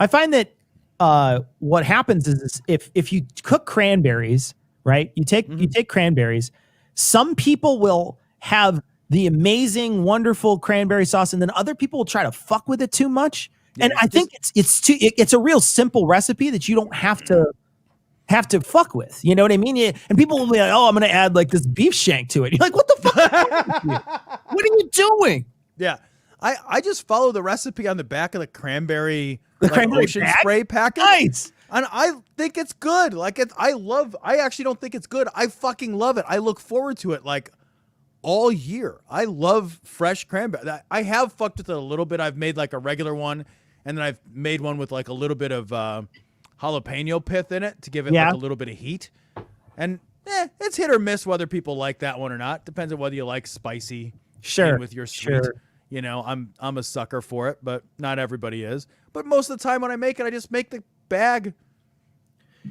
I find that what happens is if you cook cranberries, right? You take cranberries. Some people will have the amazing, wonderful cranberry sauce, and then other people will try to fuck with it too much. Yeah, and I think it's a real simple recipe that you don't have to fuck with. You know what I mean? And people will be like, "Oh, I'm going to add like this beef shank to it." You're like, "What the fuck? What are you doing?" Yeah. I just follow the recipe on the back of the cranberry, cranberry ocean bag? spray packet. Nice. And I think it's good. Like I actually don't think it's good. I fucking love it. I look forward to it like all year. I love fresh cranberry. I have fucked with it a little bit. I've made like a regular one, and then I've made one with like a little bit of jalapeno pith in it to give it like a little bit of heat. And it's hit or miss whether people like that one or not. Depends on whether you like spicy with your sweet. Sure. You know, I'm a sucker for it, but not everybody is. But most of the time when I make it, I just make the bag.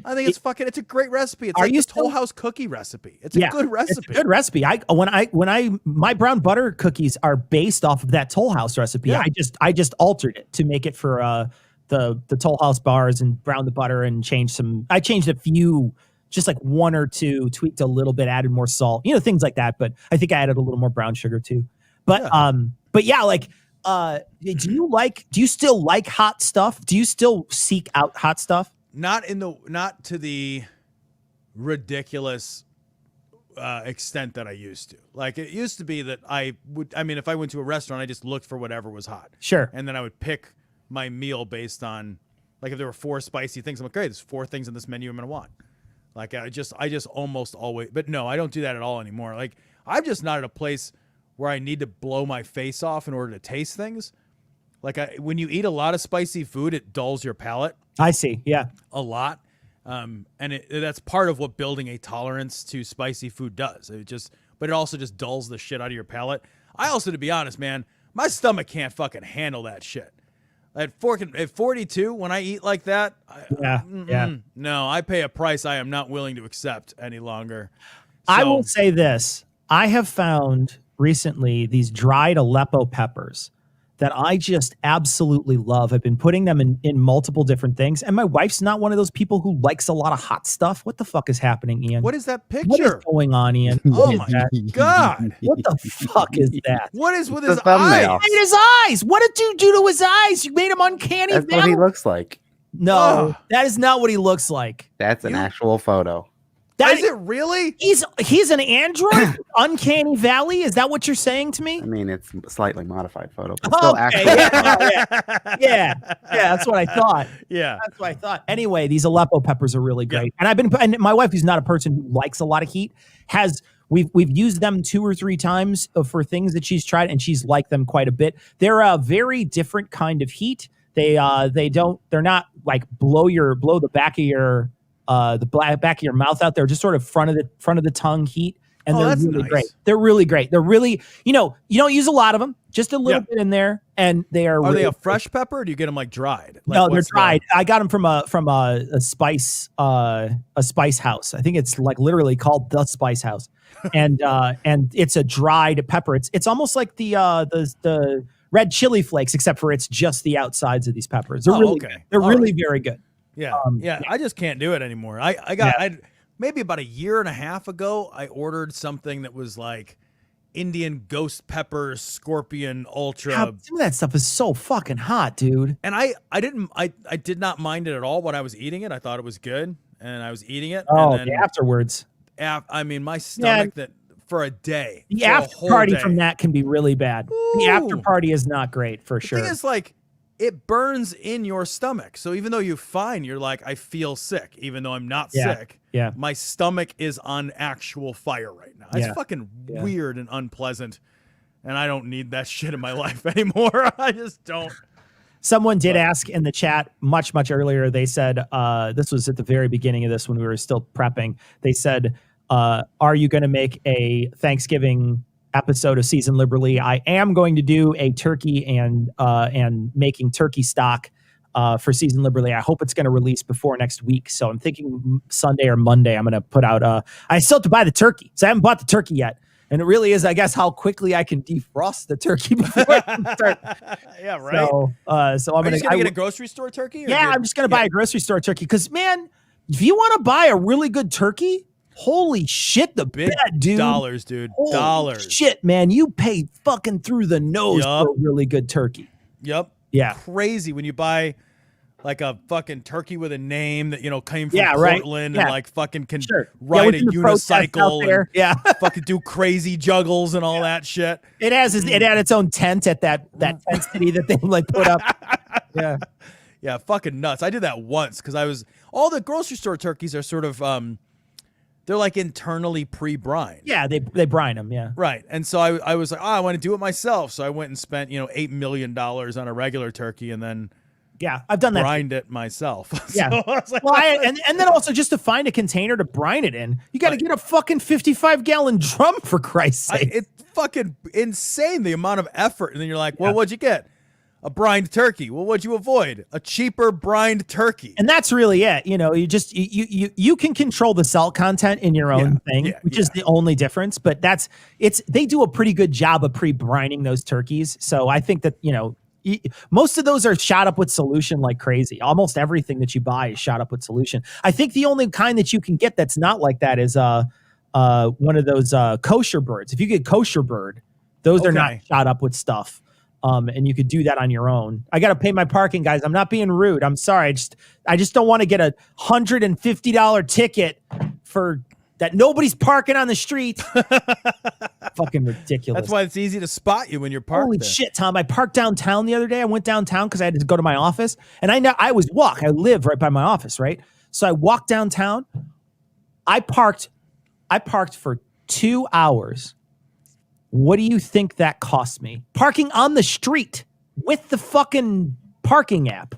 I think it's a great recipe. It's like the Toll House cookie recipe. It's a good recipe. It's a good recipe. My brown butter cookies are based off of that Toll House recipe. Yeah. I just altered it to make it for the Toll House bars and brown the butter and I changed a few, just like one or two, tweaked a little bit, added more salt, things like that. But I think I added a little more brown sugar too. But do you still like hot stuff? Do you still seek out hot stuff? Not to the ridiculous extent that I used to. Like it used to be that if I went to a restaurant, I just looked for whatever was hot. Sure. And then I would pick my meal based on, like, if there were 4 spicy things, I'm like, great, there's 4 things in this menu I'm going to want. Like I just almost always, but no, I don't do that at all anymore. Like I'm just not at a place where I need to blow my face off in order to taste things. Like when you eat a lot of spicy food, it dulls your palate. I see. Yeah. A lot. And that's part of what building a tolerance to spicy food does. But it also just dulls the shit out of your palate. I also, to be honest, man, my stomach can't fucking handle that shit. At 42, when I eat like that, no, I pay a price I am not willing to accept any longer. So, I will say this. I have found recently these dried Aleppo peppers that I just absolutely love. I've been putting them in multiple different things. And my wife's not one of those people who likes a lot of hot stuff. What the fuck is happening, Ian? What is that picture? What is going on, Ian? Oh my God. What the fuck is that? What is with his eyes? You made his eyes. What did you do to his eyes? You made him uncanny. That's what he looks like. No, that is not what he looks like. That's an actual photo. Is it really? He's an android? Uncanny Valley? Is that what you're saying to me? I mean, it's a slightly modified photo, but still actual. Yeah, that's what I thought. Yeah. That's what I thought. Anyway, these Aleppo peppers are really great. Yeah. And my wife, who's not a person who likes a lot of heat, we've used them 2 or 3 times for things that she's tried, and she's liked them quite a bit. They're a very different kind of heat. They're not like blow the back of your back of your mouth out. They're just sort of front of the tongue heat, and they're really great. They're really great. They're really, you don't use a lot of them, just a little bit in there, and they are. Are they a fresh pepper, or do you get them like dried? Like, no, they're dried. I got them from a spice house. I think it's like literally called the Spice House, and it's a dried pepper. It's almost like the red chili flakes, except for it's just the outsides of these peppers. They're really very good. Yeah. I just can't do it anymore. I maybe about a year and a half ago, I ordered something that was like Indian ghost pepper scorpion ultra. Some of that stuff is so fucking hot, dude. And I did not mind it at all when I was eating it. I thought it was good, and I was eating it. Oh, and then afterwards. I mean, my stomach that for a day. The after party from that can be really bad. Ooh. The after party is not great for sure. The thing is, like, it burns in your stomach. So even though you're fine, you're like, I feel sick, even though I'm not sick. Yeah. My stomach is on actual fire right now. It's fucking weird and unpleasant. And I don't need that shit in my life anymore. I just don't. Someone did ask in the chat much, much earlier. They said, this was at the very beginning of this when we were still prepping. They said, are you going to make a Thanksgiving episode of Season Liberally? I am going to do a turkey and making turkey stock for Season Liberally. I hope it's going to release before next week. So I'm thinking Sunday or Monday I'm going to put out I still have to buy the turkey, so I haven't bought the turkey yet. And it really is, I guess, how quickly I can defrost the turkey before I can start. Yeah, right. So I'm Are you gonna just gonna get a grocery store turkey? Or yeah, get- I'm just gonna buy a grocery store turkey because man, if you want to buy a really good turkey, holy shit, the big bed, dude. dollars, dude. Holy Dollars. shit, man, you pay fucking through the nose Yup. for a really good turkey. Yep. Yeah. Crazy when you buy like a fucking turkey with a name that came from Yeah, right. Portland Yeah. and like fucking can Sure. ride Yeah, a with the protests out unicycle there. and Yeah. fucking do crazy juggles and all that shit. It had its own tent at that tent city that they like put up. Yeah. Yeah, fucking nuts. I did that once because all the grocery store turkeys are sort of they're like internally pre-brined. Yeah, they brine them, yeah. Right. And so I was like, I want to do it myself. So I went and spent, $8 million on a regular turkey and then Yeah, I've done that. brined it myself. Yeah. So I was like, Well, and then also just to find a container to brine it in, you got to get a fucking 55-gallon drum for Christ's sake. it's fucking insane the amount of effort. And then you're like, well, Yeah. what'd you get? A brined turkey. Well, what'd you avoid? A cheaper brined turkey. And that's really it. You can control the salt content in your own thing, which is the only difference. But they do a pretty good job of pre-brining those turkeys. So I think that, most of those are shot up with solution like crazy. Almost everything that you buy is shot up with solution. I think the only kind that you can get that's not like that is one of those kosher birds. If you get kosher bird, those are not shot up with stuff. And you could do that on your own. I got to pay my parking, guys. I'm not being rude. I'm sorry. I just don't want to get a $150 ticket for that. Nobody's parking on the street. Fucking ridiculous. That's why it's easy to spot you when you're parked Holy there. shit, Tom. I parked downtown the other day. I went downtown because I had to go to my office. And I live right by my office, right? So I walked downtown. I parked for 2 hours. What do you think that cost me? Parking on the street with the fucking parking app.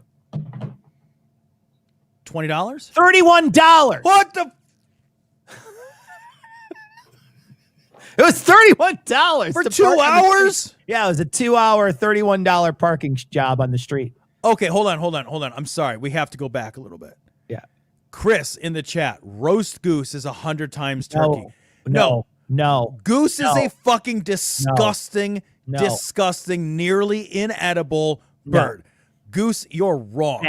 $20? $31. What the? It was $31 For to 2 park on the street. hours? Yeah, it was a 2 hour, $31 parking job on the street. Okay, hold on. I'm sorry. We have to go back a little bit. Yeah. Chris in the chat, roast goose is 100 times turkey. No. Goose is No. a fucking disgusting, No. disgusting, nearly inedible No. bird. Goose, you're wrong.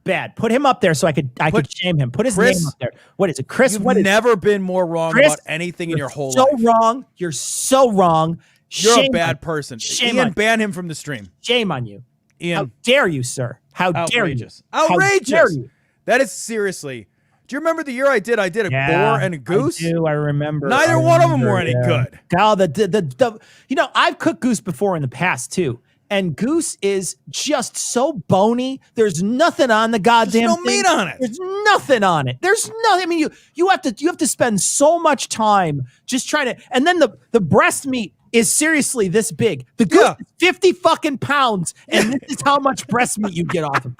Bad. Put him up there so I could shame him. Put his Chris- name up there. What is it, Chris? You've What is never been more wrong Chris, about anything in your whole so life. wrong. You're so wrong. You're Shame a bad on- person. Shame Ian, on- ban him from the stream. Shame on you. How Ian, dare you, sir? How dare you? outrageous. How Outrageous. dare you? That is seriously. Do you remember the year I did a boar and a goose? I remember. Neither I one of them remember, were any yeah. good. God, I've cooked goose before in the past too. And goose is just so bony. There's nothing on the goddamn no thing. meat on it. There's nothing on it. There's nothing. I mean, you have to spend so much time just trying to. And then the breast meat is seriously this big. The goose Yeah. is 50 fucking pounds, and this is how much breast meat you get off of.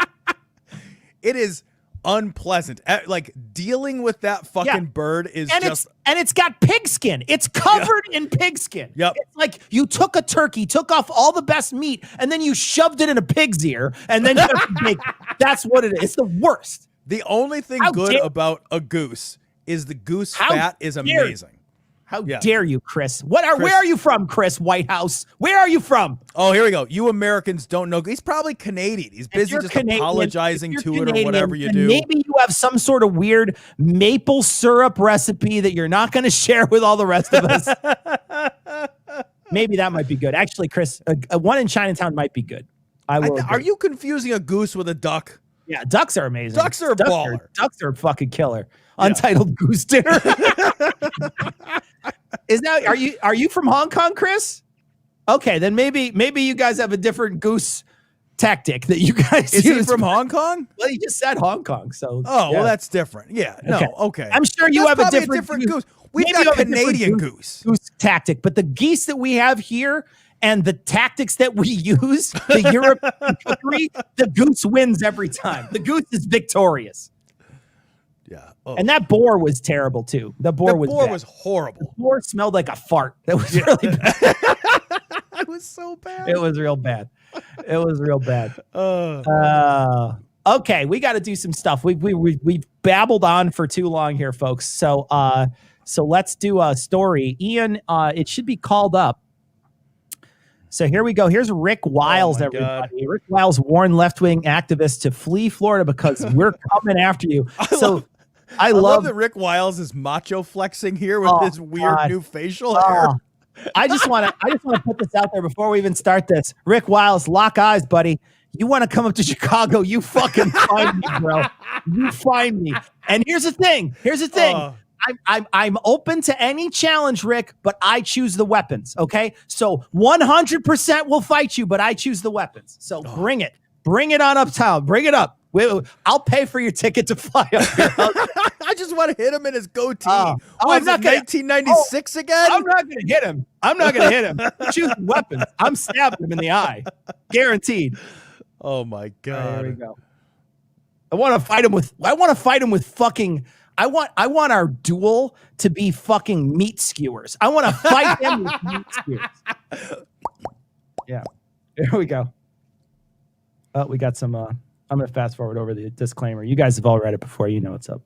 It is unpleasant. Like dealing with that fucking bird is And just it's got pig skin. It's covered in pig skin. Yep. It's like you took a turkey, took off all the best meat, and then you shoved it in a pig's ear, and then that's what it is. It's the worst. the only thing How good dare- about a goose is the goose How fat is dare- amazing. How Yeah. dare you, Chris? Where are you from, Chris Whitehouse? Where are you from? Oh, here we go. You Americans don't know. He's probably Canadian. He's If busy you're just Canadian- apologizing if to you're it or Canadian, whatever you then do. Maybe you have some sort of weird maple syrup recipe that you're not going to share with all the rest of us. Maybe that might be good. Actually, Chris, a one in Chinatown might be good. I will. Are agree. you confusing a goose with a duck? Yeah, ducks are amazing. Ducks are a baller. Ducks are fucking killer. Untitled Goose Dinner. Are you from Hong Kong, Chris? Okay, then maybe you guys have a different goose tactic that you guys Is use. he from Hong Kong? Well, you just said Hong Kong, so Oh, yeah. well, that's different. Yeah. No, okay. I'm sure you That's have a probably different goose. We've Maybe you got have a different Canadian goose. tactic, but the geese that we have here and the tactics that we use, the European cookery, the goose wins every time. The goose is victorious. Yeah. Oh. And that boar was terrible too. The boar was bad. was horrible. The boar smelled like a fart. That was really bad. It was so bad. It was real bad. It was real bad. Okay, we got to do some stuff. We've babbled on for too long here, folks. So So let's do a story. Ian, it should be called up. So here we go. Here's Rick Wiles, everybody. Rick Wiles warned left-wing activists to flee Florida because we're coming after you. I love that Rick Wiles is macho flexing here with his weird new facial hair. I just want to put this out there before we even start this. Rick Wiles, lock eyes, buddy. You want to come up to Chicago? You fucking find me, bro. You find me. And here's the thing. I'm open to any challenge, Rick, but I choose the weapons. Okay, so 100% will fight you, but I choose the weapons. So bring it on uptown. Bring it up. I'll pay for your ticket to fly up here. I just want to hit him in his goatee. I'm not 1996 again. I'm not going to hit him. You choose weapons. I'm stabbing him in the eye, guaranteed. Oh my god! There we go. I want to fight him with fucking. I want our duel to be fucking meat skewers. I want to fight him with meat skewers. Yeah. There we go. Oh, we got some. I'm going to fast forward over the disclaimer. You guys have all read it before. You know what's up.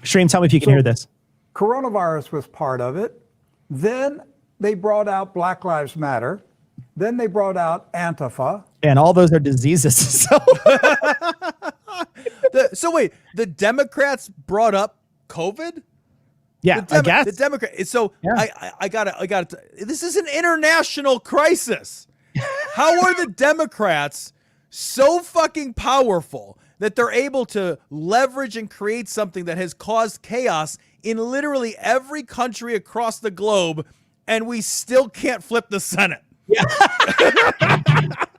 Stream, tell me if you can hear this. Coronavirus was part of it. Then they brought out Black Lives Matter. Then they brought out Antifa. And all those are diseases. So wait, the Democrats brought up COVID? Yeah, I guess. The Democrat. So yeah. I got it. This is an international crisis. How are the Democrats so fucking powerful that they're able to leverage and create something that has caused chaos in literally every country across the globe, and we still can't flip the Senate? Yeah.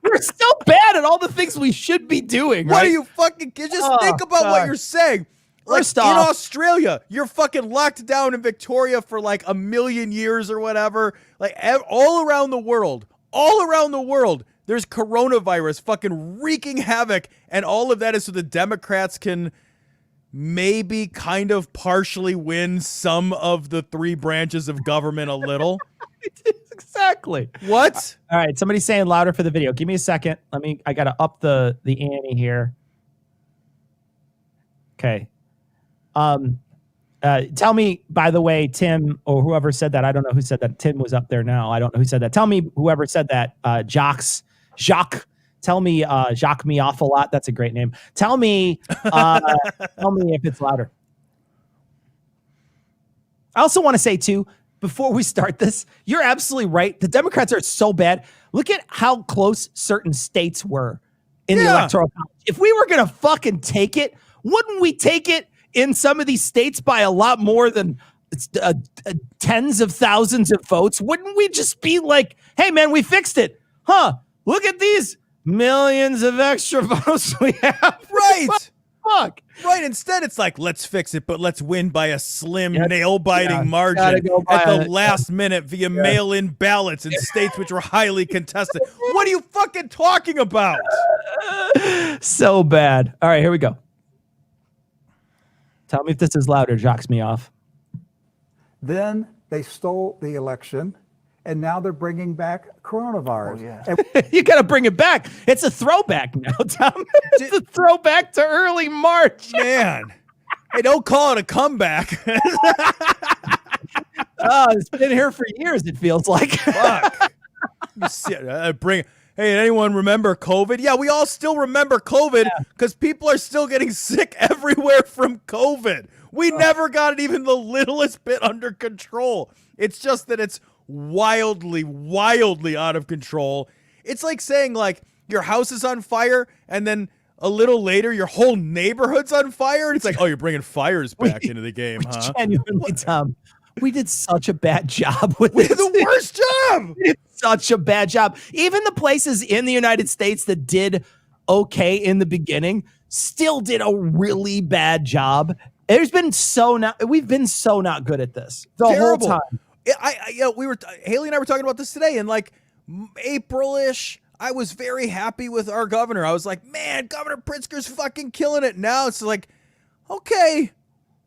We're still bad at all the things we should be doing. What right? are you fucking? Just think about what you're saying. Like in Australia, you're fucking locked down in Victoria for like 1 million years or whatever. Like all around the world, there's coronavirus fucking wreaking havoc, and all of that is so the Democrats can maybe kind of partially win some of the 3 branches of government a little. Exactly. What? All right. Somebody's saying louder for the video. Give me a second. I got to up the ante here. Okay. Tell me, by the way, Tim, or whoever said that. I don't know who said that. Tim was up there now. I don't know who said that. Tell me, whoever said that, Jacques. Tell me, Jacques me off a lot. That's a great name. Tell me if it's louder. I also want to say too, before we start this, you're absolutely right. The Democrats are so bad. Look at how close certain states were in the electoral college. If we were going to fucking take it, wouldn't we take it in some of these states by a lot more than tens of thousands of votes? Wouldn't we just be like, hey, man, we fixed it. Huh? Look at these millions of extra votes we have. Right. Fuck. Right. Instead, it's like, let's fix it, but let's win by a slim, nail-biting margin at the last minute via mail-in ballots in states which were highly contested. What are you fucking talking about? So bad. All right, here we go. Tell me if this is louder. Jocks me off. Then they stole the election, and now they're bringing back coronavirus. Oh, yeah. You got to bring it back. It's a throwback now, Tom. It's a throwback to early March. Man. Hey, don't call it a comeback. It's been here for years, it feels like. Fuck. Hey, anyone remember COVID? Yeah, we all still remember COVID because people are still getting sick everywhere from COVID. We never got it even the littlest bit under control. It's just that it's wildly, wildly out of control. It's like saying like your house is on fire and then a little later your whole neighborhood's on fire. And it's like, oh, you're bringing fires back into the game, huh? Genuinely, Tom, we did such a bad job with We this. did the worst job. We did such a bad job. Even the places in the United States that did okay in the beginning still did a really bad job. We've been so not good at this the Terrible. whole time. Haley and I were talking about this today, and like April-ish, I was very happy with our governor. I was like, man, Governor Pritzker's fucking killing it. Now it's like, okay,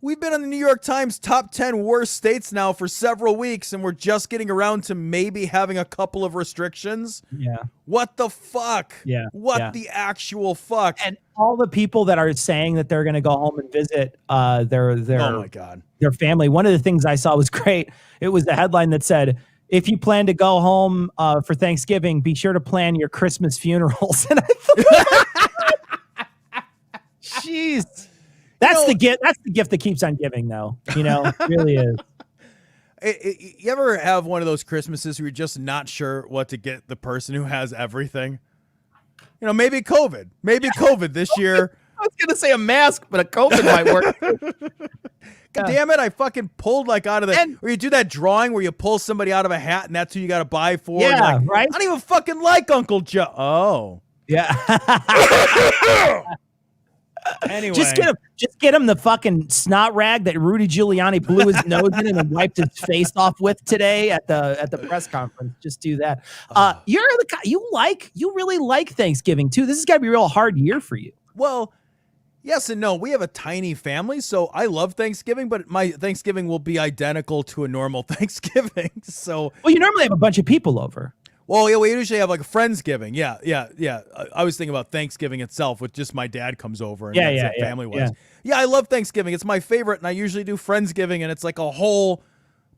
We've been on the New York Times top 10 worst states now for several weeks, and we're just getting around to maybe having a couple of restrictions. Yeah. What the fuck? Yeah. What yeah. the actual fuck? And all the people that are saying that they're going to go home and visit their oh my God. their family. One of the things I saw was great. It was the headline that said, if you plan to go home for Thanksgiving, be sure to plan your Christmas funerals. And I thought, jeez. That's the gift. That's the gift that keeps on giving, though. You know, it really is. You ever have one of those Christmases where you're just not sure what to get the person who has everything? You know, maybe COVID. Maybe COVID this year. I was gonna say a mask, but a COVID might work. God damn it! I fucking pulled like out of the. Or you do that drawing where you pull somebody out of a hat and that's who you got to buy for. Yeah, like, right. I don't even fucking like Uncle Joe. Oh, Yeah. anyway, Just get him the fucking snot rag that Rudy Giuliani blew his nose in and then wiped his face off with today at the press conference. Just do that. You're the guy you really like Thanksgiving too. This is gotta be a real hard year for you. Well, yes and no. We have a tiny family, so I love Thanksgiving, but my Thanksgiving will be identical to a normal Thanksgiving. So, Well, you normally have a bunch of people over. well, yeah, we usually have like a Friendsgiving. Yeah. I was thinking about Thanksgiving itself, with just my dad comes over and that's it family-wise. Yeah, I love Thanksgiving. It's my favorite, and I usually do Friendsgiving, and it's like a whole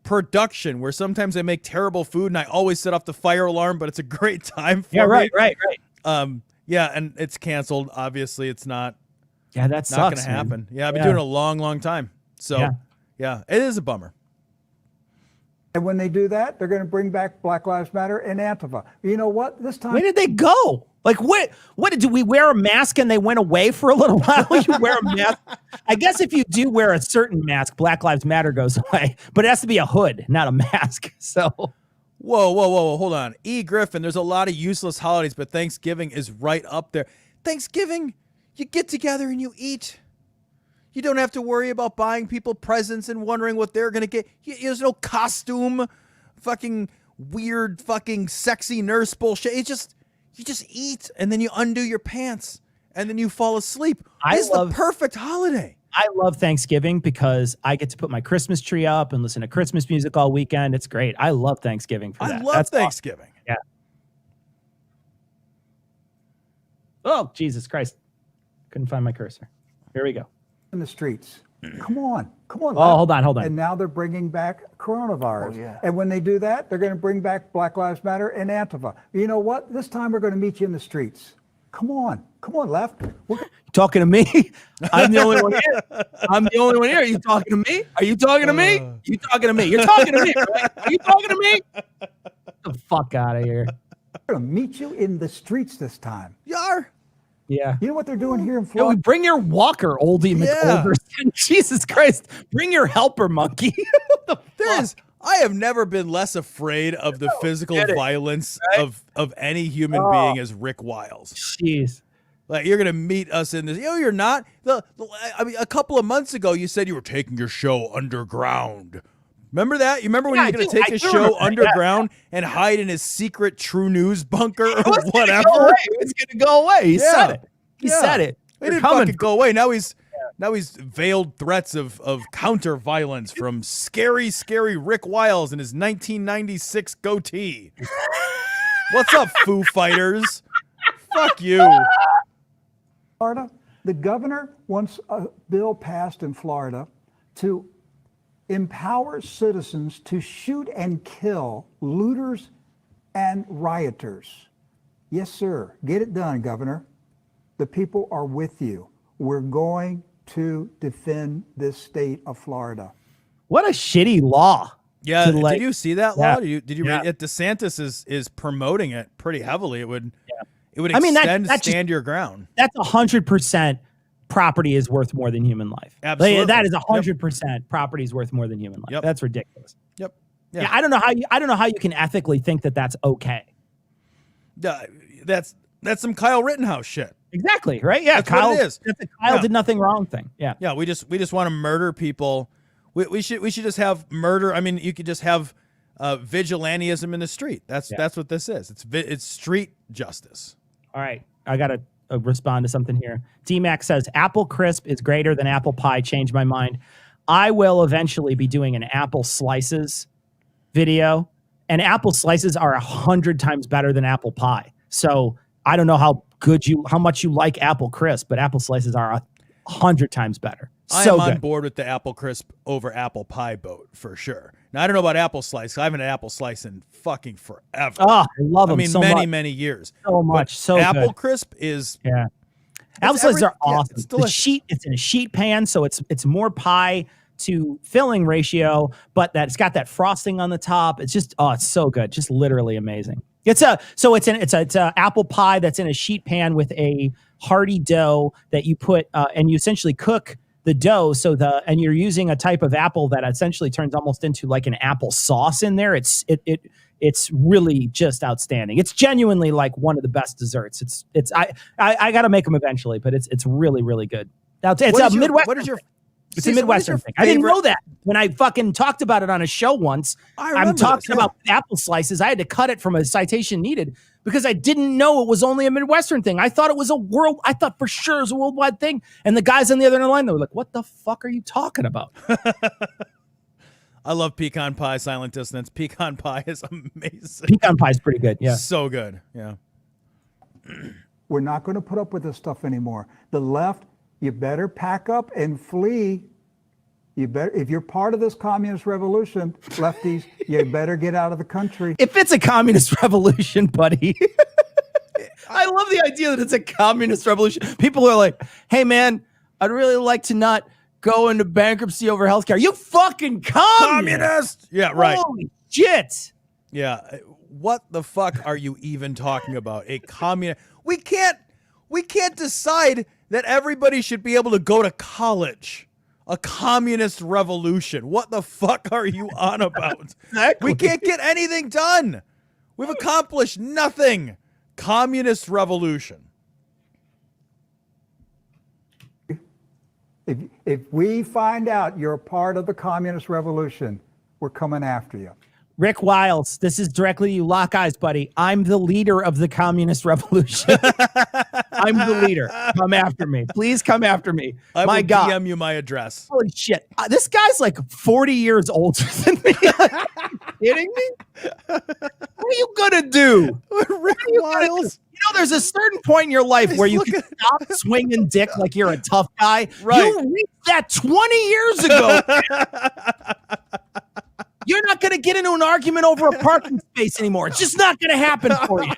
production where sometimes I make terrible food, and I always set off the fire alarm, but it's a great time for me. Right. Yeah, and it's canceled. Obviously, it's not. Yeah, that Not sucks. going to happen. Yeah, I've been doing it a long, long time. So, yeah, it is a bummer. And when they do that, they're going to bring back Black Lives Matter and Antifa. You know what? This time, Where did they go? Like what did we wear a mask and they went away for a little while? You wear a mask. I guess if you do wear a certain mask, Black Lives Matter goes away, but it has to be a hood, not a mask. So Whoa. Hold on. E. Griffin, there's a lot of useless holidays, but Thanksgiving is right up there. Thanksgiving, you get together and you eat. You don't have to worry about buying people presents and wondering what they're going to get. There's no costume, fucking weird, fucking sexy nurse bullshit. You just eat, and then you undo your pants, and then you fall asleep. It's the perfect holiday. I love Thanksgiving because I get to put my Christmas tree up and listen to Christmas music all weekend. It's great. I love Thanksgiving for that. I love Thanksgiving. Awesome. Yeah. Oh, Jesus Christ. Couldn't find my cursor. Here we go. in the streets. Come on. Oh, hold on. And now they're bringing back coronavirus. Oh, yeah. And when they do that, they're going to bring back Black Lives Matter and Antifa. You know what? This time we're going to meet you in the streets. Come on, left. Talking to me? I'm the only one here. Are you talking to me? Are you talking to me? You talking to me? You're talking to me, right? Are you talking to me? Get the fuck out of here. We're going to meet you in the streets this time. Yar. Yeah. You know what they're doing here in Yo, Florida? bring your walker, oldie McOlderson. Jesus Christ. Bring your helper monkey. I have never been less afraid of the physical violence of any human being as Rick Wiles. Jeez. Like, you're going to meet us in this. You're not. I mean, a couple of months ago, you said you were taking your show underground. Remember that? You remember when you were going to take his show underground and hide in his secret True News bunker or whatever? It was going to go away. He said it. He said it. It didn't fucking go away. Now he's veiled threats of counter violence from scary Rick Wiles and his 1996 goatee. What's up, Foo Fighters? Fuck you. Florida, the governor wants a bill passed in Florida to empower citizens to shoot and kill looters and rioters. Yes, sir. Get it done, Governor. The people are with you. We're going to defend this state of Florida. What a shitty law. Yeah, did you see that law? Did you read it? DeSantis is promoting it pretty heavily. It would stand your ground. That's 100% property is worth more than human life. Absolutely. That is 100% property is worth more than human life. Yep. That's ridiculous. Yep. Yeah, I don't know how you can ethically think that that's okay. That's some Kyle Rittenhouse shit. Exactly, right? Yeah, That's Kyle, what it is. That's a Kyle did nothing wrong thing. Yeah. Yeah, we just want to murder people. We should just have murder. I mean, you could just have vigilantism in the street. That's what this is. It's street justice. All right, I gotta respond to something here. DMAX says Apple Crisp is greater than apple pie. Changed my mind. I will eventually be doing an apple slices video, and apple slices are 100 times better than apple pie. So I don't know how much you like apple crisp, but apple slices are 100 times better. I'm on board with the apple crisp over apple pie boat for sure. Now I don't know about apple slice. I haven't had apple slice in fucking forever. Oh, I love them. I mean, so many years. So much. But so apple good. crisp is Apple slices are awesome. it's It's in a sheet pan, so it's more pie to filling ratio, but it's got that frosting on the top. It's just it's so good. Just literally amazing. It's a apple pie that's in a sheet pan with a hearty dough that you put and you essentially cook the dough and you're using a type of apple that essentially turns almost into like an apple sauce in there. It's really just outstanding. It's genuinely like one of the best desserts. I got to make them eventually, but it's really, really good. Now it's a Midwestern. It's a Midwestern thing. I didn't know that when I fucking talked about it on a show once. I'm talking about apple slices. I had to cut it from a citation needed because I didn't know it was only a Midwestern thing. I thought it was I thought for sure it was a worldwide thing. And the guys on the other end of the line, they were like, what the fuck are you talking about? I love pecan pie, Silent Dissonance. Pecan pie is amazing. Pecan pie is pretty good. Yeah. So good. Yeah. We're not going to put up with this stuff anymore. The left, you better pack up and flee. If you're part of this communist revolution, lefties, you better get out of the country. If it's a communist revolution, buddy. I love the idea that it's a communist revolution. People are like, hey, man, I'd really like to not go into bankruptcy over healthcare. You fucking communist! Yeah, right. Holy shit. Yeah. What the fuck are you even talking about? A communist? We can't decide that everybody should be able to go to college. A communist revolution. What the fuck are you on about? Exactly. We can't get anything done. We've accomplished nothing. Communist revolution. If we find out you're a part of the communist revolution, we're coming after you. Rick Wiles, this is directly to you. Lock eyes, buddy. I'm the leader of the communist revolution. I'm the leader. Come after me. Please come after me. I My will God. DM you my address. Holy shit. This guy's like 40 years older than me. Are you kidding me? What are you going to do? Rick Wiles. You know, there's a certain point in your life where you can stop swinging dick like you're a tough guy. Right. You reached that 20 years ago. You're not going to get into an argument over a parking space anymore. It's just not going to happen for you.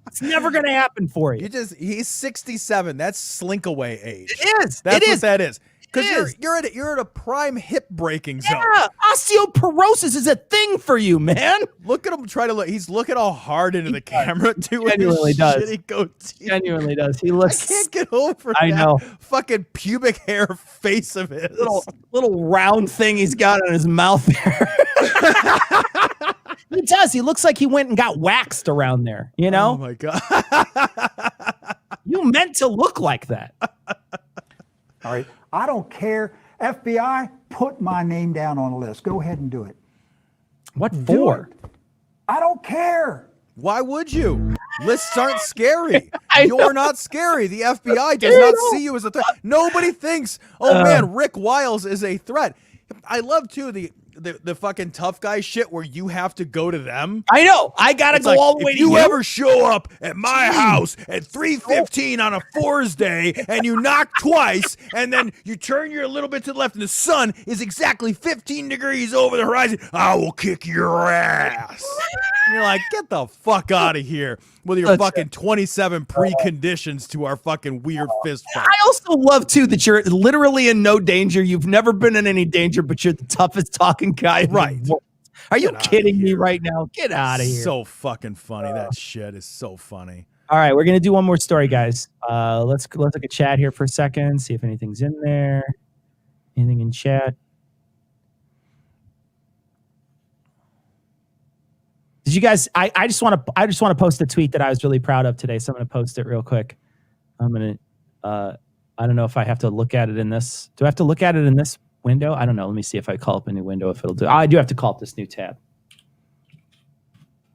It's never going to happen for you. He's 67. That's slink away age. It is. That's it what is. that is. Because is. you're at a prime hip breaking zone. Yeah, osteoporosis is a thing for you, man. Look at him try to look. He's looking all hard into the camera too. Genuinely does. Shitty goatee. Genuinely does. He looks. I can't get over I that know. fucking pubic hair face of his. Little round thing he's got on his mouth there. He does. He looks like he went and got waxed around there. You know. Oh my God. You meant to look like that. All right. I don't care. FBI, put my name down on the list. Go ahead and do it. What Do for? it. I don't care. Why would you? Lists aren't scary. I know. You're not scary. The FBI does not see you as a threat. Nobody thinks, oh man, Rick Wiles is a threat. I love too the fucking tough guy shit where you have to go to them. I know. I gotta It's go like, all the way if to you you. ever show up at my house at 3:15 on a For's Day and you knock twice and then you turn your a little bit to the left and the sun is exactly 15 degrees over the horizon, I will kick your ass. And you're like, get the fuck out of here with your fucking 27 preconditions to our fucking weird fist fight. I also love too that you're literally in no danger. You've never been in any danger, but you're the toughest talking guy. in the Right. world. Are you Get outta kidding me here. right now? Get out of here. So fucking funny. That shit is so funny. All right, we're gonna do one more story, guys. Let's look at chat here for a second, see if anything's in there. Anything in chat? Did you guys? I just want to post a tweet that I was really proud of today, so I'm gonna post it real quick. I'm gonna. I don't know if I have to look at it in this. Do I have to look at it in this window? I don't know. Let me see if I call up a new window. If it'll do. I do have to call up this new tab.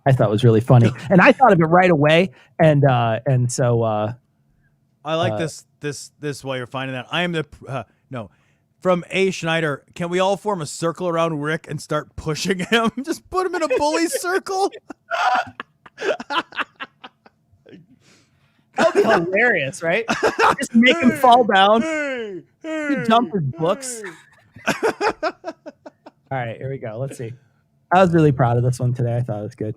I thought it was really funny, and I thought of it right away, and so. I like this while you're finding that. I am the no. From A. Schneider, can we all form a circle around Rick and start pushing him? Just put him in a bully circle. That would be hilarious, right? Just make him fall down. Hey, Dump his books. All right, here we go. Let's see. I was really proud of this one today. I thought it was good.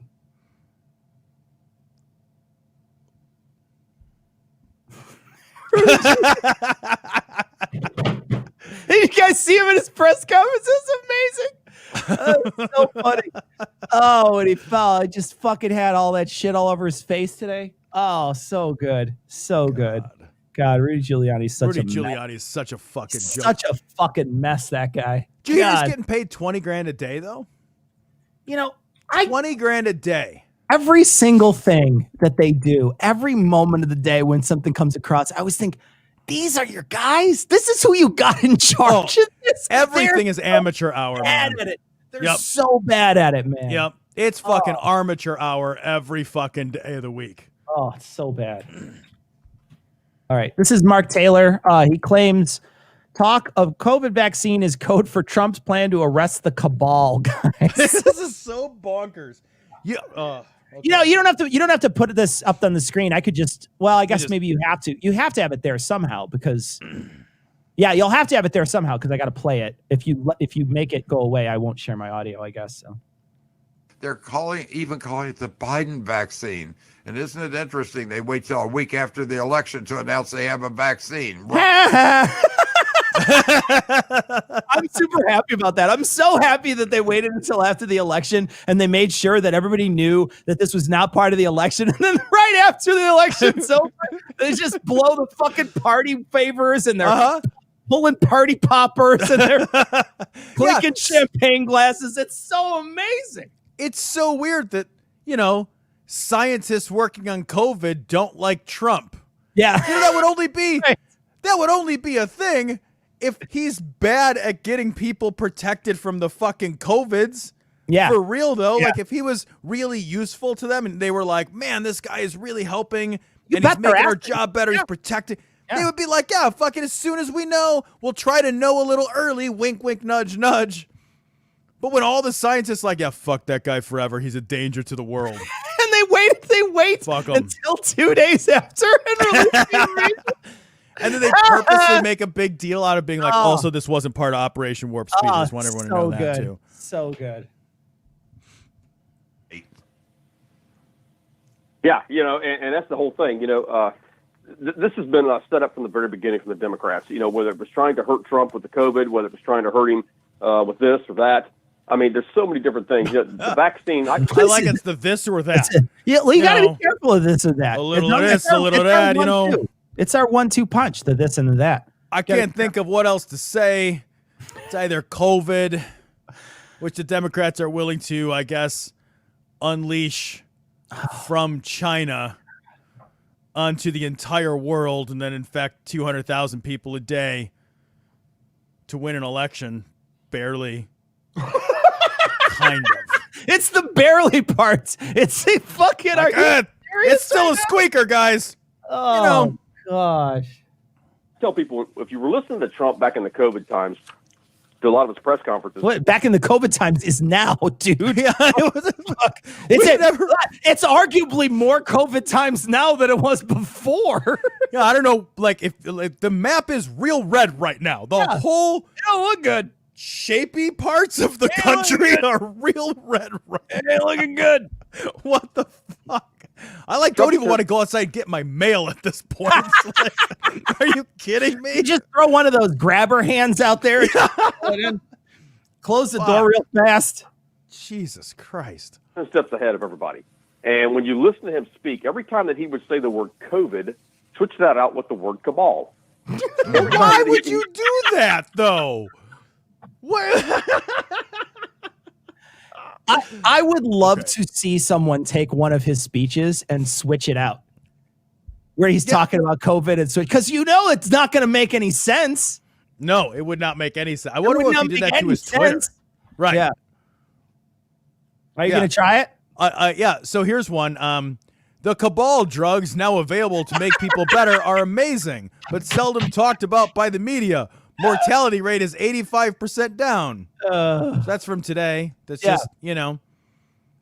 Hey, you guys see him in his press conference? It's amazing. It's so funny. Oh, when he fell, I just fucking had all that shit all over his face today. Oh, so good. So good. God, Rudy Giuliani's such Rudy a Giuliani is such a fucking joke. such a fucking mess, that guy. Do you hear he's God. getting paid $20,000 a day though? You know, 20,000 a day. every single thing that they do, every moment of the day when something comes across, I always think, these are your guys? This is who you got in charge of this? Everything is so amateur hour, bad man. at it. They're Yep. so bad at it, man. Yep. It's fucking amateur hour every fucking day of the week. Oh, it's so bad. All right. This is Mark Taylor. He claims talk of COVID vaccine is code for Trump's plan to arrest the cabal, guys. This is so bonkers. Yeah. Okay. You know, you don't have to put this up on the screen. I could just, well, I guess just- maybe you have to. You have to have it there somehow because yeah, you'll have to have it there somehow because I got to play it. If you make it go away, I won't share my audio, I guess. So. They're even calling it the Biden vaccine. And isn't it interesting? They wait till a week after the election to announce they have a vaccine. I'm super happy about that. I'm so happy that they waited until after the election and they made sure that everybody knew that this was not part of the election. And then right after the election's over, they just blow the fucking party favors and they're pulling party poppers and they're clinking champagne glasses. It's so amazing. It's so weird that, you know, scientists working on COVID don't like Trump. Yeah. You know, that would only be a thing if he's bad at getting people protected from the fucking COVIDs. Yeah. For real, though. Yeah. Like, if he was really useful to them and they were like, man, this guy is really helping You and bet he's they're making our asking. job better, Yeah. he's protecting. Yeah. They would be like, yeah, fucking as soon as we know, we'll try to know a little early. Wink, wink, nudge, nudge. But when all the scientists like, yeah, fuck that guy forever. He's a danger to the world. And they wait Fuck 'em. until 2 days after and release the information. And then they purposely make a big deal out of being like, Oh. also, this wasn't part of Operation Warp Speed. I just want everyone to know that, good. too. So good. Yeah, you know, and that's the whole thing. You know, this has been set up from the very beginning from the Democrats. You know, whether it was trying to hurt Trump with the COVID, whether it was trying to hurt him with this or that. I mean, there's so many different things. You know, the vaccine. I like it's the this or that. Yeah, well, you got to know, be careful of this or that. a little It's of not- this, it's our- a little of it's our that, you know. 1-2. It's our 1-2 punch, the this and the that. I can't think of what else to say. It's either COVID, which the Democrats are willing to, I guess, unleash from China onto the entire world and then infect 200,000 people a day to win an election. Barely. Kind of. It's the barely parts. It's the fucking. Like, it's still a squeaker, guys. Oh, you know. gosh. tell people, if you were listening to Trump back in the COVID times, to a lot of his press conferences, What back in the COVID times is now, dude. Yeah, it was It's arguably more COVID times now than it was before. Yeah, I don't know. Like, if the map is real red right now, the whole It don't look good. shapy parts of the country are real red right It ain't looking good. What the fuck? I don't even want to go outside and get my mail at this point. It's like, are you kidding me? You just throw one of those grabber hands out there. Close the door real fast. Jesus Christ. 10 steps ahead of everybody. And when you listen to him speak, every time that he would say the word COVID, switch that out with the word cabal. Why would you do that, though? What? I would love to see someone take one of his speeches and switch it out. Where he's talking about COVID and switch, because you know it's not going to make any sense. No, it would not make any sense. I It wonder would if not he did make that to any his Twitter. sense. Right. Yeah. Are you Yeah. going to try it? Yeah. So here's one. The cabal drugs now available to make people better are amazing, but seldom talked about by the media. mortality rate is 85% down. That's from today. That's Yeah. just,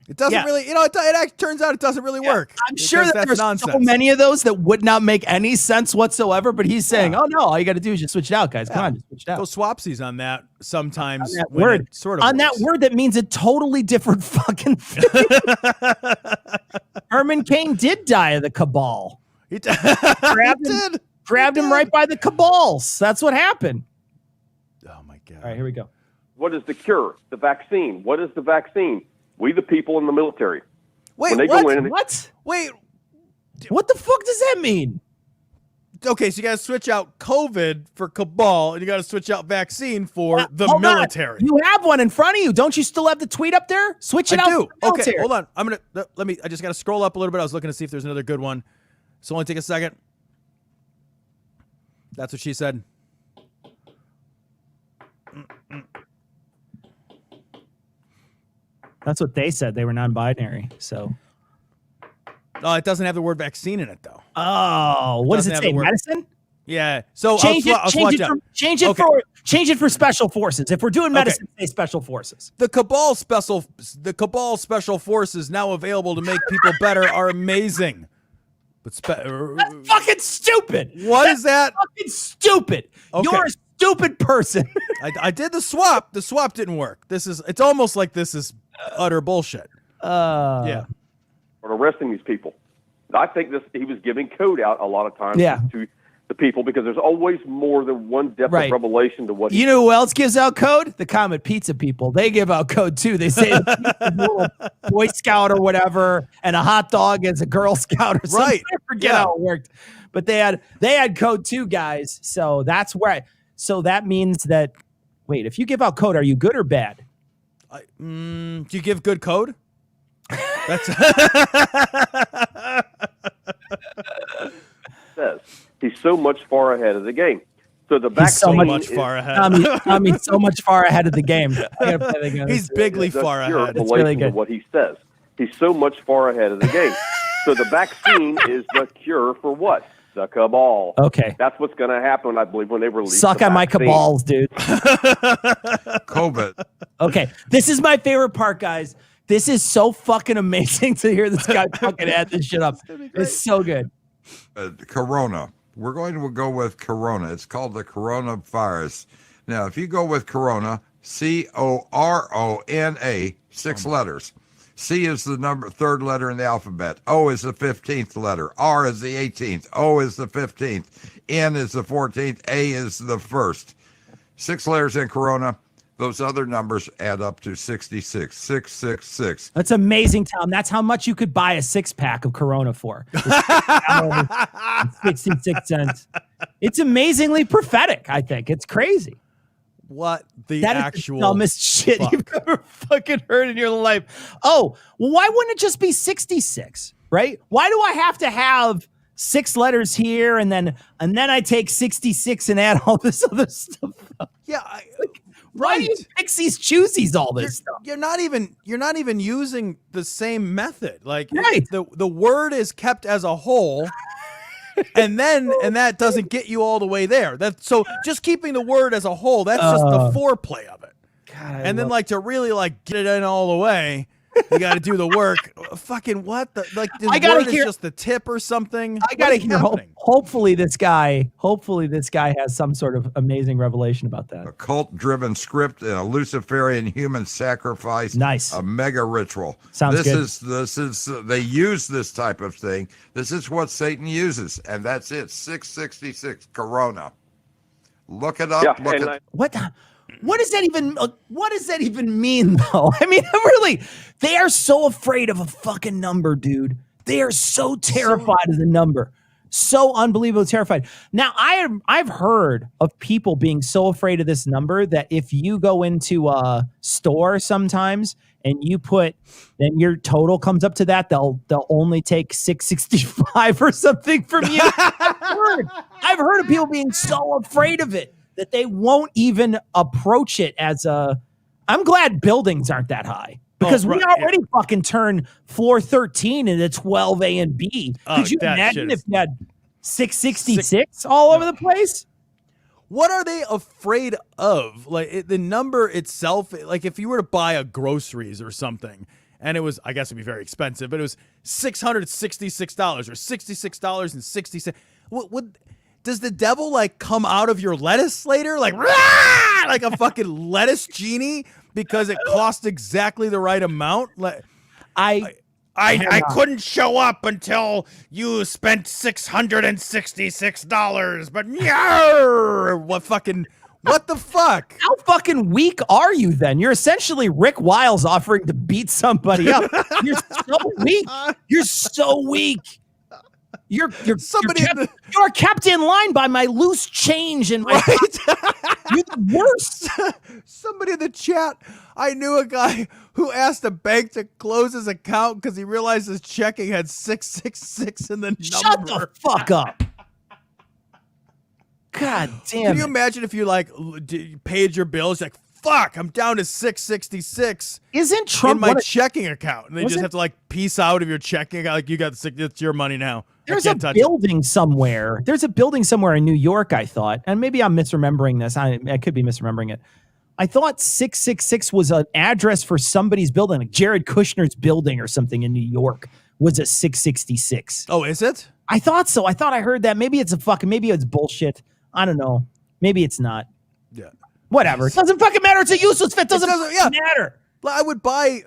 it doesn't really, it turns out it doesn't really work. I'm sure that there's nonsense. so many of those that would not make any sense whatsoever, but he's saying, oh, no, all you got to do is just switch it out, guys. Come on, just switch it out. Go swapsies on that sometimes. On that when word. it sort of On that works. word that means a totally different fucking thing. Herman Cain did die of the cabal. He Grabbed him, did. grabbed him right by the cabals. That's what happened. Oh, my God. All right, here we go. What is the cure? The vaccine. What is the vaccine? We, the people in the military. Wait, When they what? go in and What? Wait. What the fuck does that mean? Okay, so you got to switch out COVID for cabal, and you got to switch out vaccine for the Hold on. military. You have one in front of you. Don't you still have the tweet up there? Switch it I out. do. for the military. Okay, hold on. I just got to scroll up a little bit. I was looking to see if there's another good one. So only take a second. That's what she said. That's what they said. They were non-binary. So, Oh, it doesn't have the word vaccine in it though. oh, what does Doesn't it have say? the word- Medicine? Yeah. So Change I'll it. out. Change it Okay. for special forces. If we're doing medicine, say special forces. The cabal special forces now available to make people better are amazing. But That's fucking stupid. What is that? Fucking stupid. Okay. You're a stupid person. I did the swap. The swap didn't work. It's almost like this is utter bullshit. Yeah. or arresting these people. I think he was giving code out a lot of times to the people because there's always more than one depth of revelation to what you know who else gives out code? The Comet Pizza people. They give out code too. They say a little Boy Scout or whatever, and a hot dog as a Girl Scout or something. Right. I forget how it worked, but they had code too, guys. So that's where. So that means that. Wait, if you give out code, are you good or bad? Do you give good code? That's says. He's so much far ahead of the game. So the He's so vaccine much is far ahead. Tommy, so much far ahead of the game. I gotta play the game. He's bigly the far pure ahead. It's really revelation good. of what he says. He's so much far ahead of the game. So the vaccine is the cure for what? The cabal. Okay. That's what's going to happen, I believe, when they release Suck the on my vaccine. cabals, dude. COVID. Okay, this is my favorite part, guys. This is so fucking amazing to hear this guy fucking add this shit up. It's so good. Corona. We're going to go with Corona. It's called the coronavirus. Now, if you go with Corona, C-O-R-O-N-A, 6 letters. C is the third letter in the alphabet. O is the 15th letter. R is the 18th. O is the 15th. N is the 14th. A is the first. 6 letters in Corona. Those other numbers add up to 66. 666. That's amazing, Tom. That's how much you could buy a 6-pack of Corona for. 66 cents. It's amazingly prophetic, I think. It's crazy. What the That is actual the dumbest shit fuck? you've ever fucking heard in your life. Oh, well, why wouldn't it just be 66, right? Why do I have to have 6 letters here and then I take 66 and add all this other stuff? Yeah, Why do you pixies choosies all this stuff? You're not even using the same method. Like Right. the word is kept as a whole. And that doesn't get you all the way there. So just keeping the word as a whole, that's just the foreplay of it. God, And then to really get it in all the way, you got to do the work. Fucking what? The I gotta word hear- is just the tip or something. I gotta What is hear. happening? Hopefully, this guy has some sort of amazing revelation about that. A cult-driven script and a Luciferian human sacrifice. Nice. A mega ritual. Sounds good. This is they use this type of thing. This is what Satan uses, and that's it. 666 Corona. Look it up. Yeah, Look and at What does that even mean though? I mean, really, they are so afraid of a fucking number, dude. They are so terrified of the number. So unbelievably terrified. Now, I've heard of people being so afraid of this number that if you go into a store sometimes and you then your total comes up to that, they'll only take 665 or something from you. I've heard of people being so afraid of it that they won't even approach it as I'm glad buildings aren't that high. Because we already fucking turn floor 13 into 12 A and B. Could you that imagine shit if you had 666 all over the place? what are they afraid of? Like the number itself, like if you were to buy a groceries or something, and it was, I guess it'd be very expensive, but it was $666 or $66.60. What does the devil like come out of your lettuce later? Like, rah! Like a fucking lettuce genie because it cost exactly the right amount? Like, I couldn't show up until you spent $666, but what the fuck? How fucking weak are you then? You're essentially Rick Wiles offering to beat somebody up. You're so weak. You're so weak. You're kept in line by my loose change and my You're the worst. Somebody in the chat, I knew a guy who asked a bank to close his account because he realized his checking had 666 in the number. Shut the fuck up. God damn. Can you imagine if you like paid your bills? Like, fuck, I'm down to 666. Isn't Trump in my checking account? And they just have to like piece out of your checking account. Like, you got it's your money now. There's a building somewhere. There's a building somewhere in New York, I thought, and maybe I'm misremembering this. I could be misremembering it. I thought 666 was an address for somebody's building, like Jared Kushner's building or something in New York was a 666. Oh, is it? I thought so. I thought I heard that. Maybe it's maybe it's bullshit. I don't know. Maybe it's not. Yeah. Whatever. It doesn't fucking matter. It's a useless fit. Doesn't matter. I would buy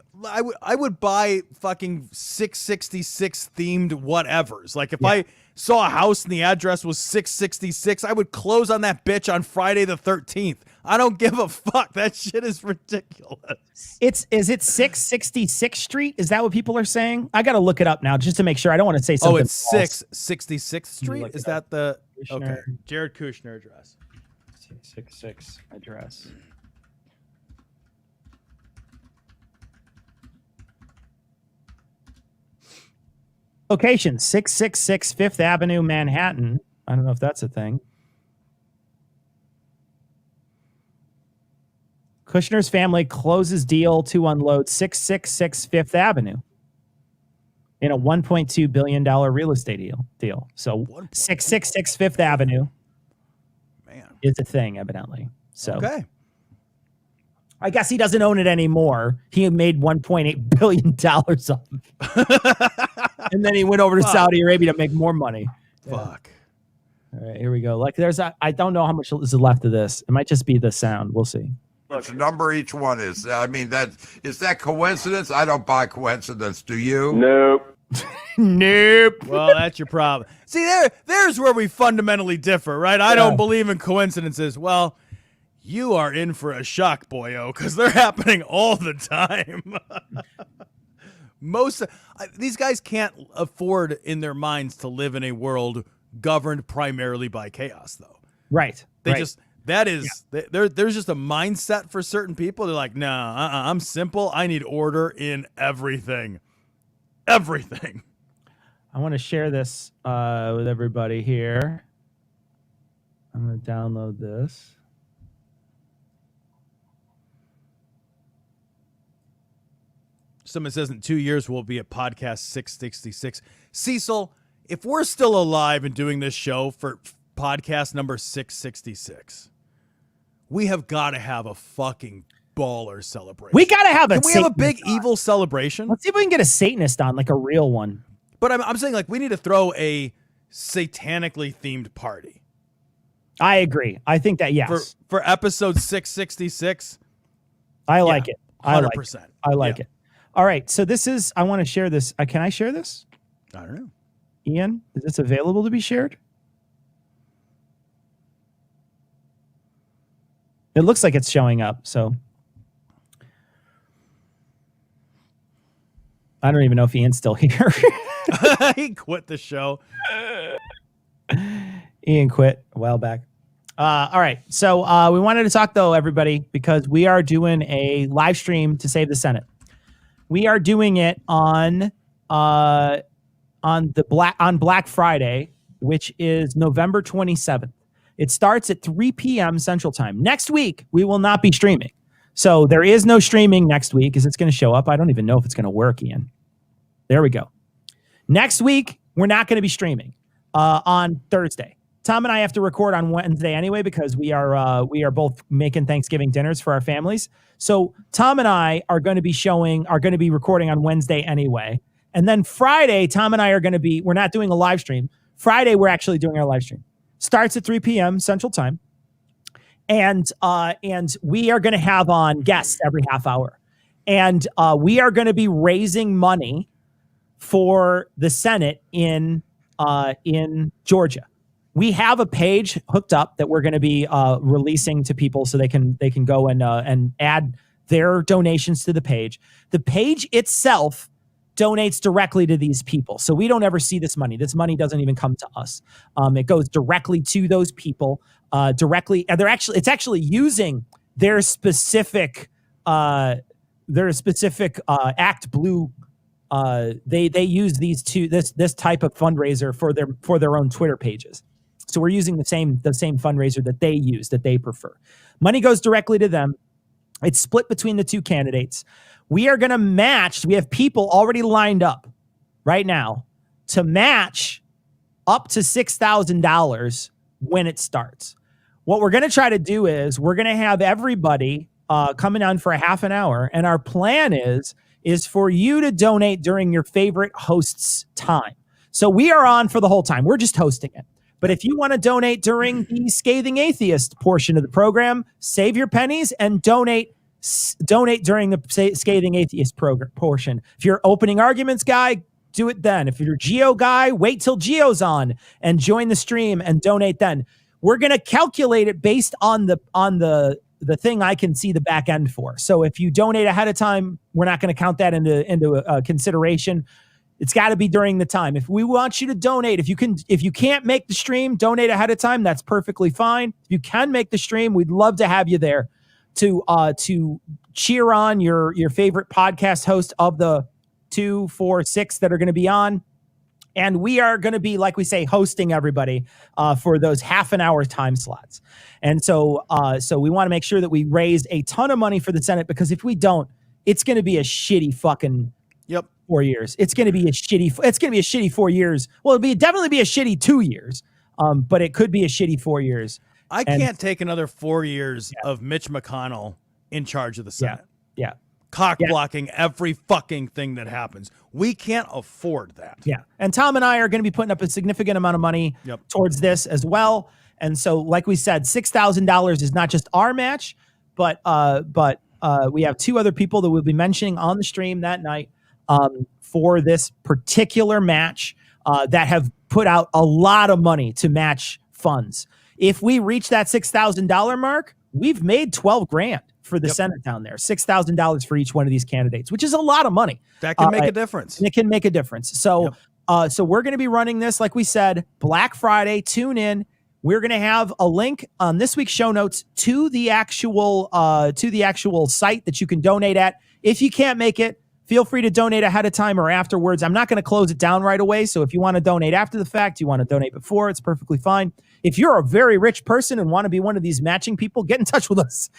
fucking 666 themed whatevers. Like if I saw a house and the address was 666, I would close on that bitch on Friday the 13th. I don't give a fuck. That shit is ridiculous. Is it 666th Street? Is that what people are saying? I got to look it up now just to make sure. I don't want to say something. Oh, it's 666th Street? Is that the Kushner. Okay. Jared Kushner address. 666 address. Location 666 Fifth Avenue, Manhattan. I don't know if that's a thing. Kushner's family closes deal to unload 666 Fifth Avenue in a $1.2 billion real estate deal. So 666 Fifth Avenue is a thing, evidently. So okay. I guess he doesn't own it anymore. He made $1.8 billion off it. And then he went over to Saudi Arabia to make more money. Fuck. All right, here we go. Like I don't know how much is left of this. It might just be the sound. We'll see. Which number each one is. I mean, is that coincidence? I don't buy coincidence. Do you? Nope. Nope. Well, that's your problem. See, there's where we fundamentally differ, right? I don't believe in coincidences. Well, you are in for a shock, boyo, because they're happening all the time. These guys can't afford in their minds to live in a world governed primarily by chaos, though. Right. There's just a mindset for certain people. They're like, nah, I'm simple. I need order in everything. Everything. I want to share this with everybody here. I'm going to download this. Someone says in 2 years we'll be at podcast 666. Cecil, if we're still alive and doing this show for podcast number 666, we have got to have a fucking baller celebration. We got to have Can we have a big evil celebration? Let's see if we can get a Satanist on, like a real one. But I'm saying, like, we need to throw a satanically themed party. I agree. I think that, yes. For episode 666. I like it. 100%. I like it. All right. So this is, I want to share this. Can I share this? I don't know. Ian, is this available to be shared? It looks like it's showing up. So I don't even know if Ian's still here. He quit the show. Ian quit a while back. All right. So we wanted to talk, though, everybody, because we are doing a live stream to Save the Senate. We are doing it on Black Friday, which is November 27th. It starts at 3 p.m. Central Time. Next week, we will not be streaming. So there is no streaming next week. Is it going to show up? I don't even know if it's going to work, Ian. There we go. Next week, we're not going to be streaming on Thursday. Tom and I have to record on Wednesday anyway because we are both making Thanksgiving dinners for our families. So Tom and I are going to be recording on Wednesday anyway. And then Friday, Tom and I are going to be, we're not doing a live stream. Friday, we're actually doing our live stream. Starts at 3 p.m. Central Time. And we are going to have on guests every half hour. And we are going to be raising money for the Senate in Georgia. We have a page hooked up that we're going to be releasing to people so they can go and add their donations to the page. The page itself donates directly to these people, so we don't ever see this money. This money doesn't even come to us. It goes directly to those people directly, and it's actually using their specific Act Blue. They use this type of fundraiser for their own Twitter pages. So we're using the same fundraiser that they use, that they prefer. Money goes directly to them. It's split between the two candidates. We are going to match. We have people already lined up right now to match up to $6,000 when it starts. What we're going to try to do is we're going to have everybody coming on for a half an hour. And our plan is for you to donate during your favorite host's time. So we are on for the whole time. We're just hosting it. But if you want to donate during the Scathing Atheist portion of the program, save your pennies and donate during the Scathing Atheist portion. If you're opening arguments guy, do it then. If you're Geo guy, wait till Geo's on and join the stream and donate then. We're going to calculate it based on the thing I can see the back end for. So if you donate ahead of time, we're not going to count that into consideration. It's got to be during the time. If we want you to donate, if you can't make the stream, donate ahead of time. That's perfectly fine. If you can make the stream, we'd love to have you there to cheer on your favorite podcast host of the 2, 4, 6 that are going to be on. And we are going to be, like we say, hosting everybody for those half an hour time slots. And so we want to make sure that we raise a ton of money for the Senate, because if we don't, it's going to be a shitty fucking 4 years. It's going to be a shitty 4 years. Well, definitely be a shitty 2 years. But it could be a shitty 4 years. I can't take another 4 years of Mitch McConnell in charge of the Senate. Yeah. Cock blocking every fucking thing that happens. We can't afford that. Yeah. And Tom and I are going to be putting up a significant amount of money towards this as well. And so, like we said, $6,000 is not just our match, but we have 2 other people that we'll be mentioning on the stream that night for this particular match that have put out a lot of money to match funds. If we reach that $6,000 mark, we've made $12,000 for the Senate down there. $6,000 for each one of these candidates, which is a lot of money. That can make a difference. It can make a difference. So, so we're going to be running this, like we said, Black Friday. Tune in. We're going to have a link on this week's show notes to the actual site that you can donate at. If you can't make it, feel free to donate ahead of time or afterwards. I'm not going to close it down right away. So if you want to donate after the fact, you want to donate before, it's perfectly fine. If you're a very rich person and want to be one of these matching people, get in touch with us.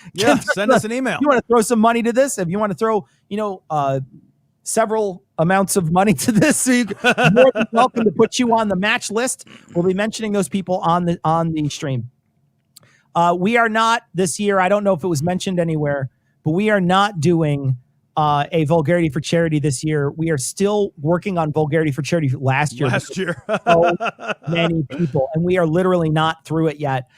Send us an email. If you want to throw some money to this, if you want to throw, several amounts of money to this, so you're more than welcome to put you on the match list. We'll be mentioning those people on the stream. We are not this year, I don't know if it was mentioned anywhere, but we are not doing a Vulgarity for Charity this year. We are still working on Vulgarity for Charity last year. So many people, and we are literally not through it yet.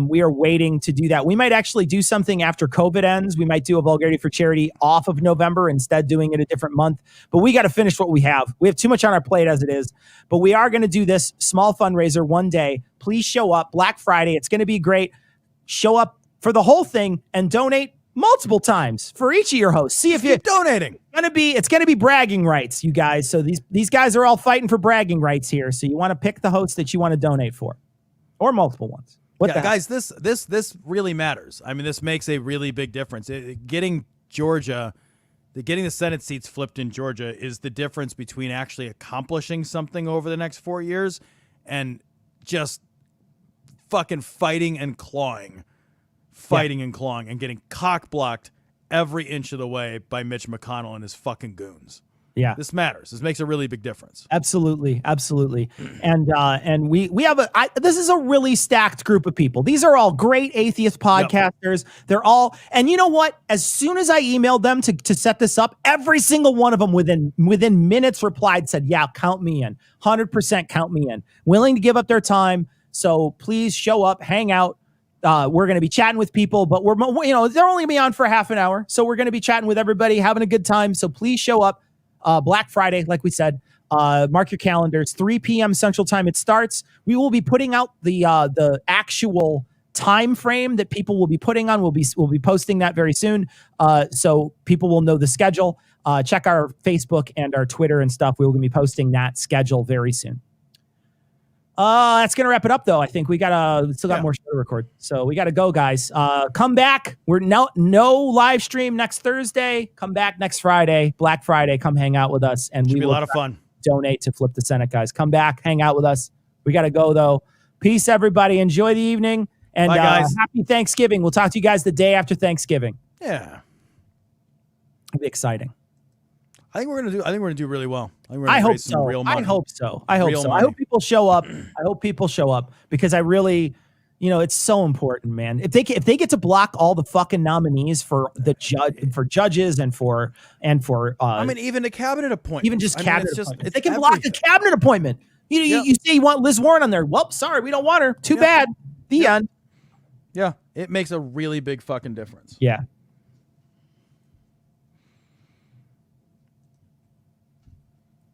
We are waiting to do that. We might actually do something after COVID ends. We might do a Vulgarity for Charity off of November, instead doing it a different month. But we got to finish what we have. We have too much on our plate as it is. But we are going to do this small fundraiser one day. Please show up. Black Friday. It's going to be great. Show up for the whole thing and donate multiple times for each of your hosts. See if you're donating. It's going to be bragging rights, you guys. So these guys are all fighting for bragging rights here. So you want to pick the host that you want to donate for, or multiple ones. Guys, this really matters. I mean, this makes a really big difference. Getting the Senate seats flipped in Georgia is the difference between actually accomplishing something over the next 4 years and just fucking fighting and clawing and getting cock blocked every inch of the way by Mitch McConnell and his fucking goons. Yeah. This matters. This makes a really big difference. Absolutely, absolutely, and we have this is a really stacked group of people. These are all great atheist podcasters. They're all, and you know what? As soon as I emailed them to set this up, every single one of them within minutes replied, said, "Yeah, count me in, 100% count me in, willing to give up their time." So please show up, hang out. We're going to be chatting with people, but they're only going to be on for half an hour, so we're going to be chatting with everybody, having a good time. So please show up. Black Friday, like we said, mark your calendars, 3 p.m. Central Time. It starts. We will be putting out the actual time frame that people will be putting on. We'll be posting that very soon, so people will know the schedule. Check our Facebook and our Twitter and stuff. We will be posting that schedule very soon. That's gonna wrap it up, though. I think we still got more show to record, so we gotta go, guys. Come back. We're no live stream next Thursday. Come back next Friday, Black Friday. Come hang out with us, and Should we be will a lot of fun. donate to Flip the Senate, guys. Come back, hang out with us. We gotta go, though. Peace, everybody. Enjoy the evening, and bye, guys. Happy Thanksgiving. We'll talk to you guys the day after Thanksgiving. Yeah. It'll be exciting. I think we're gonna do really well. I hope so. I hope so. I hope people show up. I hope people show up, because I really, it's so important, man. If they get to block all the fucking nominees for judges and for I mean, even a cabinet appointment, even just cabinet it's appointments. it's They can block a cabinet appointment. You say you want Liz Warren on there. Well, sorry, we don't want her. Too bad. The end. Yeah, it makes a really big fucking difference. Yeah.